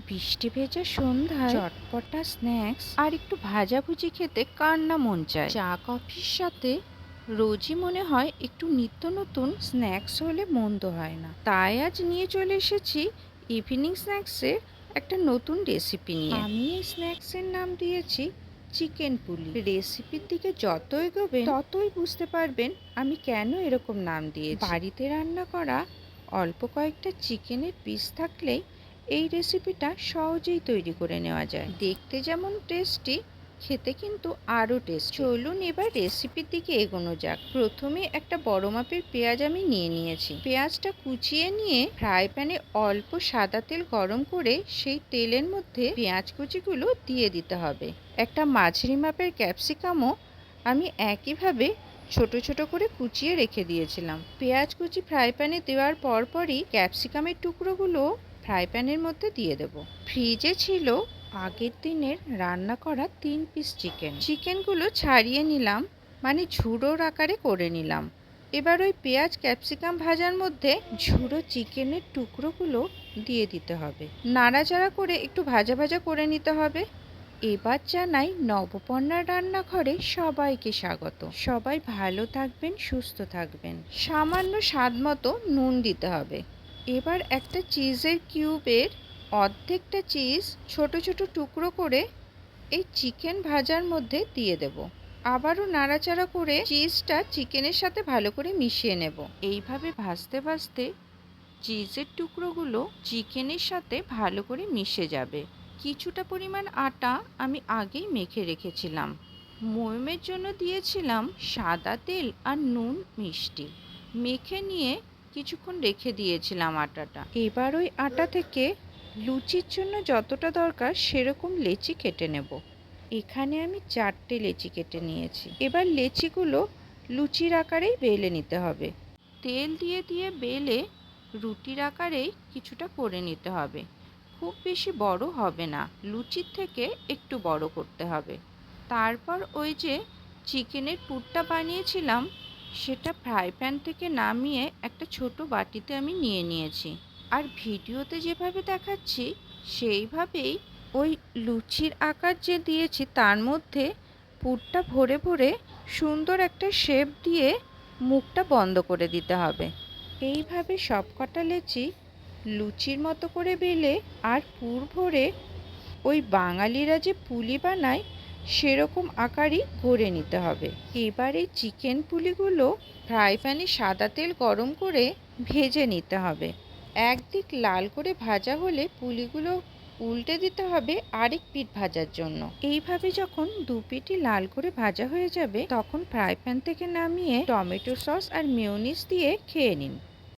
বৃষ্টি ভেজা সন্ধ্যায় চটপটা স্ন্যাক্স আর একটু ভাজাভুজি খেতে কার না মন চায়। চা কফির সাথে রোজই মনে হয় একটু নিত্য নতুন স্ন্যাক্স হলে মন্দ হয় না। তাই আজ নিয়ে চলে এসেছি ইভিনিং স্ন্যাক্সের একটা নতুন রেসিপি নিয়ে। আমি এই স্ন্যাক্সের নাম দিয়েছি চিকেন পুলি। রেসিপির দিকে যত এগোবেন ততই বুঝতে পারবেন আমি কেন এরকম নাম দিয়েছি। বাড়িতে রান্না করা অল্প কয়েকটা চিকেনের পিস থাকলেই এই রেসিপিটা সহজেই তৈরি করে নেওয়া যায়। দেখতে যেমন টেস্টি, খেতে কিন্তু আরও টেস্টি। চলুন এবার রেসিপির দিকে এগোনো যাক। প্রথমে একটা বড় মাপের পেঁয়াজ আমি নিয়ে নিয়েছি। পেঁয়াজটা কুচিয়ে নিয়ে ফ্রাই প্যানে অল্প সাদা তেল গরম করে সেই তেলের মধ্যে পেঁয়াজ কুচিগুলো দিয়ে দিতে হবে। একটা মাঝারি মাপের ক্যাপসিকামও আমি একইভাবে ছোট ছোট করে কুচিয়ে রেখে দিয়েছিলাম। পেঁয়াজ কুচি ফ্রাই প্যানে দেওয়ার পরপরই ক্যাপসিকামের টুকরোগুলো ফ্রাই প্যানের মধ্যে দিয়ে দেব। ফ্রিজে ছিল আগের দিনের রান্না করা 3 পিস চিকেনগুলো ছাড়িয়ে নিলাম, মানে ঝুড়োর আকারে করে নিলাম। এবার ওই পেঁয়াজ ক্যাপসিকাম ভাজার মধ্যে ঝুড়ো চিকেনের টুকরোগুলো দিয়ে দিতে হবে। নাড়াচাড়া করে একটু ভাজা ভাজা করে নিতে হবে। এবার জানাই নবপর্ণার রান্নাঘরে সবাইকে স্বাগত। সবাই ভালো থাকবেন, সুস্থ থাকবেন। সামান্য স্বাদ মতো নুন দিতে হবে। এবার একটা চিজের কিউবের অর্ধেকটা চিজ ছোট ছোট টুকরো করে এই চিকেন ভাজার মধ্যে দিয়ে দেব। আবারও নাড়াচাড়া করে চিজটা চিকেনের সাথে ভালো করে মিশিয়ে নেব। এইভাবে ভাজতে ভাজতে চিজের টুকরোগুলো চিকেনের সাথে ভালো করে মিশে যাবে। কিছুটা পরিমাণ আটা আমি আগেই মেখে রেখেছিলাম। ময়মের জন্য দিয়েছিলাম সাদা তেল আর নুন মিষ্টি। মেখে নিয়ে কিছুক্ষণ রেখে দিয়েছিলাম আটাটা। এবার ওই আটা থেকে লুচির জন্য যতটা দরকার সেরকম লেচি কেটে নেব। এখানে আমি 4টে লেচি কেটে নিয়েছি। এবার লেচিগুলো লুচির আকারেই বেলে নিতে হবে। তেল দিয়ে দিয়ে বেলে রুটির আকারেই কিছুটা করে নিতে হবে। খুব বেশি বড় হবে না, লুচির থেকে একটু বড় করতে হবে। তারপর ওই যে চিকেনের পুরটা বানিয়েছিলাম সেটা ফ্রাই প্যান থেকে নামিয়ে একটা ছোট বাটিতে আমি নিয়ে নিয়েছি। আর ভিডিওতে যেভাবে দেখাচ্ছি সেইভাবেই ওই লুচির আকার যে দিয়েছি তার মধ্যে পুরটা ভরে ভরে সুন্দর একটা শেপ দিয়ে মুখটা বন্ধ করে দিতে হবে। এইভাবে সবকটা লেচি লুচির মতো করে বেলে আর পুর ভরে ওই বাঙালিরা যে পুলি বানায় সেরকম আকারই গড়ে নিতে হবে। এবার এই চিকেন পুলিগুলো ফ্রাই প্যানে সাদা তেল গরম করে ভেজে নিতে হবে। একদিক লাল করে ভাজা হলে পুলিগুলো উল্টে দিতে হবে আরেক পিঠ ভাজার জন্য। এইভাবে যখন দু পিঠই লাল করে ভাজা হয়ে যাবে তখন ফ্রাই প্যান থেকে নামিয়ে টমেটো সস আর মেয়োনিজ দিয়ে খেয়ে নিন।